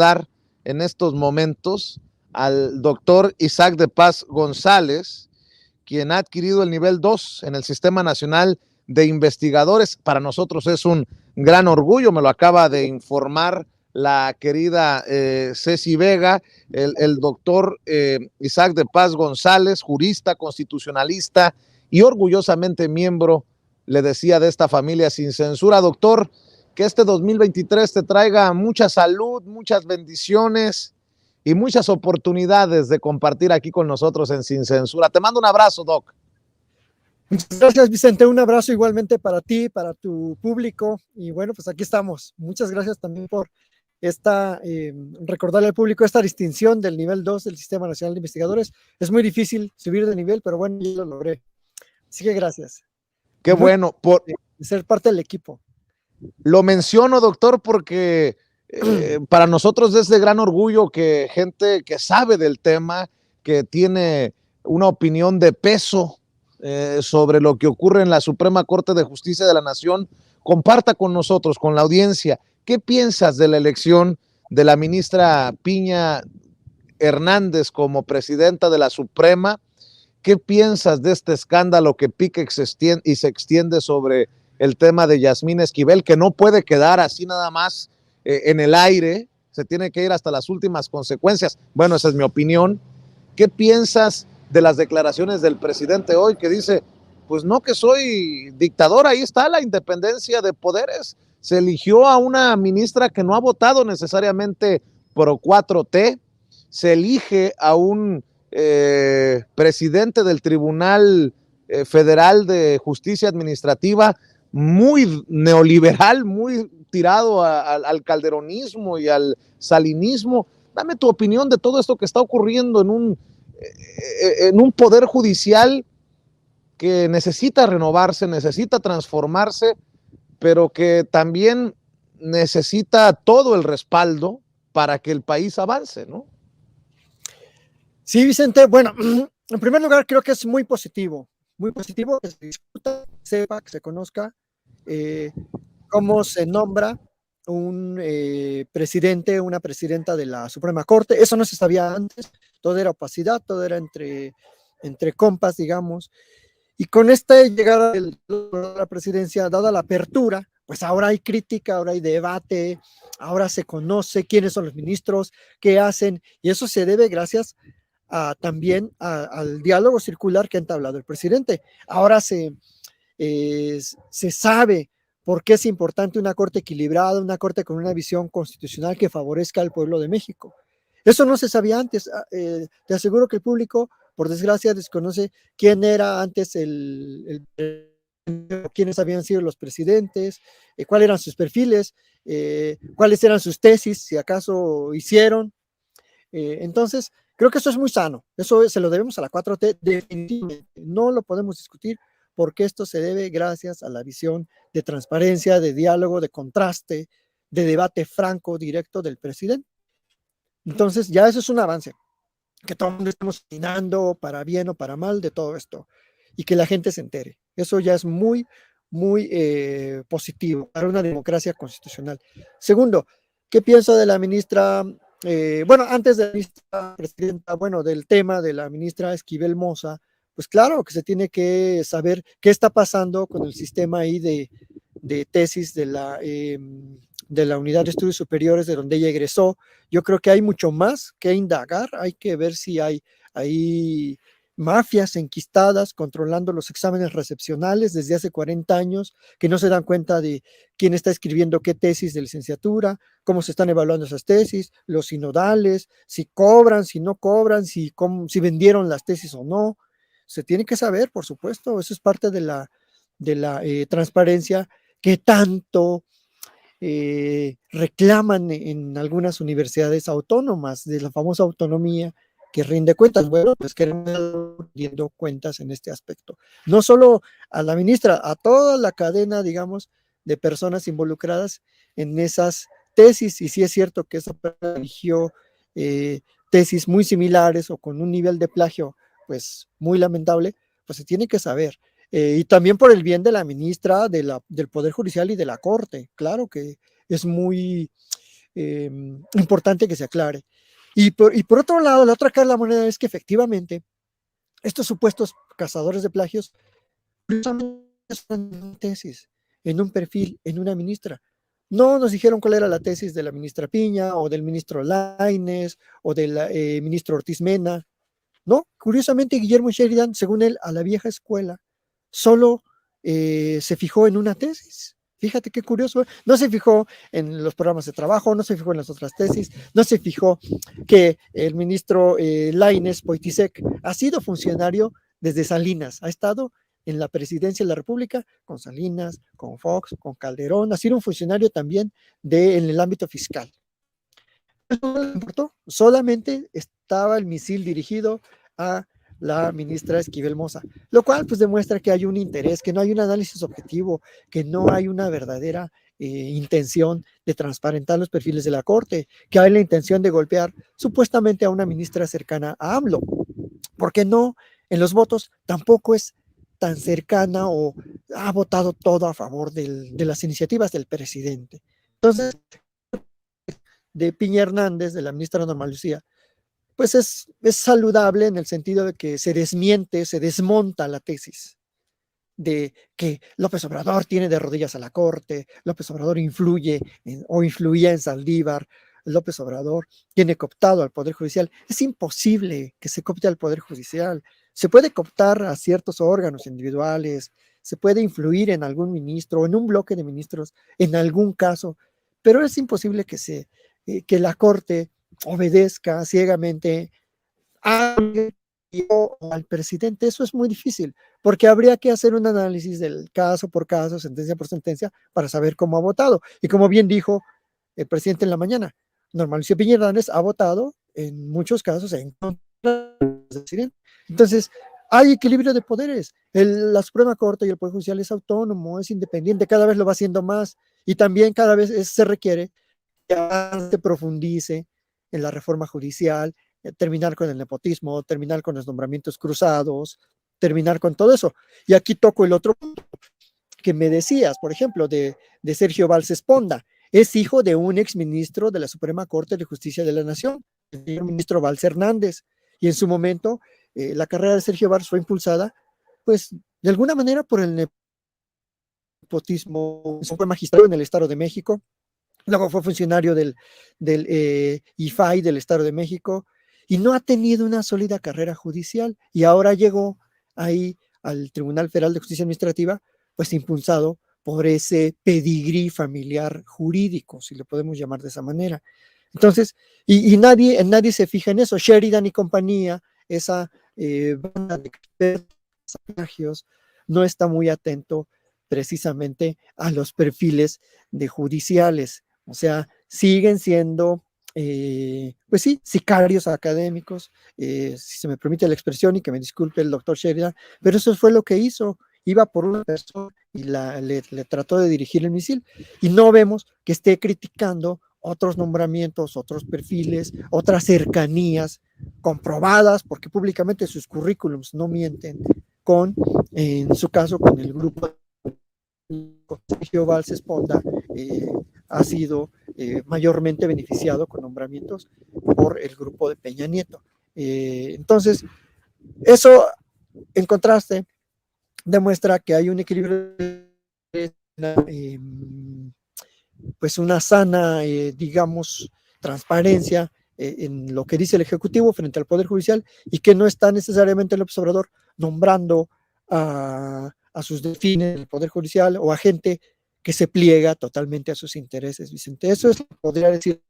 dar en estos momentos al doctor Isaac de Paz González, quien ha adquirido el nivel 2 en el Sistema Nacional de Investigadores. Para nosotros es un gran orgullo, me lo acaba de informar la querida Ceci Vega, el doctor Isaac de Paz González, jurista, constitucionalista y orgullosamente miembro, le decía, de esta familia sin censura. Doctor, que este 2023 te traiga mucha salud, muchas bendiciones y muchas oportunidades de compartir aquí con nosotros en Sin Censura. Te mando un abrazo, Doc. Muchas gracias, Vicente. Un abrazo igualmente para ti, para tu público. Y bueno, pues aquí estamos. Muchas gracias también por recordarle al público esta distinción del nivel 2 del Sistema Nacional de Investigadores. Es muy difícil subir de nivel, pero bueno, yo lo logré. Así que gracias. Qué bueno. Por ser parte del equipo. Lo menciono, doctor, porque para nosotros es de gran orgullo que gente que sabe del tema, que tiene una opinión de peso sobre lo que ocurre en la Suprema Corte de Justicia de la Nación, comparta con nosotros, con la audiencia, ¿qué piensas de la elección de la ministra Piña Hernández como presidenta de la Suprema? ¿Qué piensas de este escándalo que pica y se extiende sobre el tema de Yasmín Esquivel, que no puede quedar así nada más en el aire, se tiene que ir hasta las últimas consecuencias? Bueno, esa es mi opinión. ¿Qué piensas de las declaraciones del presidente hoy que dice, pues no que soy dictador, ahí está la independencia de poderes? Se eligió a una ministra que no ha votado necesariamente pro 4T, se elige a un presidente del Tribunal Federal de Justicia Administrativa muy neoliberal, muy tirado al calderonismo y al salinismo. Dame tu opinión de todo esto que está ocurriendo en un poder judicial que necesita renovarse, necesita transformarse, pero que también necesita todo el respaldo para que el país avance, ¿no? Sí, Vicente, bueno, en primer lugar creo que es muy positivo que se discuta, sepa, que se conozca cómo se nombra un presidente, una presidenta de la Suprema Corte. Eso no se sabía antes, todo era opacidad, todo era entre compas, digamos. Y con esta llegada de la presidencia, dada la apertura, pues ahora hay crítica, ahora hay debate, ahora se conoce quiénes son los ministros, qué hacen, y eso se debe gracias también al diálogo circular que ha entablado el presidente. Ahora se sabe por qué es importante una corte equilibrada, una corte con una visión constitucional que favorezca al pueblo de México. Eso no se sabía antes. Te aseguro que el público, por desgracia, desconoce quién era antes quiénes habían sido los presidentes, cuáles eran sus perfiles, cuáles eran sus tesis, si acaso hicieron. Entonces, creo que eso es muy sano. Eso se lo debemos a la 4T, definitivamente. No lo podemos discutir porque esto se debe gracias a la visión de transparencia, de diálogo, de contraste, de debate franco, directo del presidente. Entonces, ya eso es un avance. Que todo el mundo estemos opinando para bien o para mal de todo esto y que la gente se entere. Eso ya es muy, muy positivo para una democracia constitucional. Segundo, ¿qué pienso de la ministra? Bueno, antes de la ministra presidenta, bueno, del tema de la ministra Esquivel Moza, pues claro que se tiene que saber qué está pasando con el sistema ahí de tesis de la Unidad de Estudios Superiores de donde ella egresó. Yo creo que hay mucho más que indagar, hay que ver si hay mafias enquistadas controlando los exámenes recepcionales desde hace 40 años, que no se dan cuenta de quién está escribiendo qué tesis de licenciatura, cómo se están evaluando esas tesis, los sinodales, si cobran, si no cobran, si vendieron las tesis o no. Se tiene que saber, por supuesto, eso es parte de la transparencia que tanto reclaman en algunas universidades autónomas, de la famosa autonomía que rinde cuentas. Bueno, pues queremos rendiendo cuentas en este aspecto. No solo a la ministra, a toda la cadena, digamos, de personas involucradas en esas tesis, y sí es cierto que esa persona eligió tesis muy similares o con un nivel de plagio, pues muy lamentable, pues se tiene que saber. Y también por el bien de la ministra, del Poder Judicial y de la Corte. Claro que es muy importante que se aclare. Y por otro lado, la otra cara de la moneda es que efectivamente estos supuestos cazadores de plagios en tesis, en un perfil, en una ministra. No nos dijeron cuál era la tesis de la ministra Piña o del ministro Lainez o del ministro Ortiz Mena. No, curiosamente Guillermo Sheridan, según él, a la vieja escuela, solo se fijó en una tesis. Fíjate qué curioso, no se fijó en los programas de trabajo, no se fijó en las otras tesis, no se fijó que el ministro Lainez Poitisek ha sido funcionario desde Salinas, ha estado en la presidencia de la República con Salinas, con Fox, con Calderón, ha sido un funcionario también en el ámbito fiscal. No le importó, solamente estaba el misil dirigido a la ministra Esquivel Moza, lo cual pues demuestra que hay un interés, que no hay un análisis objetivo, que no hay una verdadera intención de transparentar los perfiles de la Corte, que hay la intención de golpear supuestamente a una ministra cercana a AMLO, porque no, en los votos tampoco es tan cercana o ha votado todo a favor de las iniciativas del presidente. Entonces, de Piña Hernández, de la ministra Norma Lucía, pues es saludable en el sentido de que se desmiente, se desmonta la tesis de que López Obrador tiene de rodillas a la Corte, López Obrador influye o influía en Saldívar, López Obrador tiene cooptado al Poder Judicial. Es imposible que se coopte al Poder Judicial. Se puede cooptar a ciertos órganos individuales, se puede influir en algún ministro o en un bloque de ministros en algún caso, pero es imposible que la Corte obedezca ciegamente al presidente. Eso es muy difícil, porque habría que hacer un análisis del caso por caso, sentencia por sentencia, para saber cómo ha votado. Y como bien dijo el presidente en la mañana, Norma Lucía Piña Hernández ha votado en muchos casos en contra del presidente. Entonces, hay equilibrio de poderes. La Suprema Corte y el Poder Judicial es autónomo, es independiente, cada vez lo va haciendo más, y también cada vez se requiere que se profundice en la reforma judicial, terminar con el nepotismo, terminar con los nombramientos cruzados, terminar con todo eso. Y aquí toco el otro punto que me decías, por ejemplo, de Sergio Valls Esponda. Es hijo de un exministro de la Suprema Corte de Justicia de la Nación, el señor ministro Valls Hernández. Y en su momento, la carrera de Sergio Valls fue impulsada, pues, de alguna manera por el nepotismo. Fue magistrado en el Estado de México, luego fue funcionario del IFAI del Estado de México, y no ha tenido una sólida carrera judicial, y ahora llegó ahí al Tribunal Federal de Justicia Administrativa, pues impulsado por ese pedigrí familiar jurídico, si lo podemos llamar de esa manera. Entonces, y nadie se fija en eso. Sheridan y compañía, esa banda de expertos, no está muy atento precisamente a los perfiles de judiciales. O sea, siguen siendo, pues sí, sicarios académicos, si se me permite la expresión, y que me disculpe el doctor Sheridan, pero eso fue lo que hizo. Iba por una persona y le trató de dirigir el misil, y no vemos que esté criticando otros nombramientos, otros perfiles, otras cercanías comprobadas, porque públicamente sus currículums no mienten, en su caso, con el grupo Sergio Valls Esponda, ha sido mayormente beneficiado con nombramientos por el grupo de Peña Nieto. Entonces, eso, en contraste, demuestra que hay un equilibrio, pues una sana, digamos, transparencia en lo que dice el Ejecutivo frente al Poder Judicial, y que no está necesariamente López Obrador nombrando a sus delfines del Poder Judicial o a gente que se pliega totalmente a sus intereses, Vicente. Eso es, podría decir,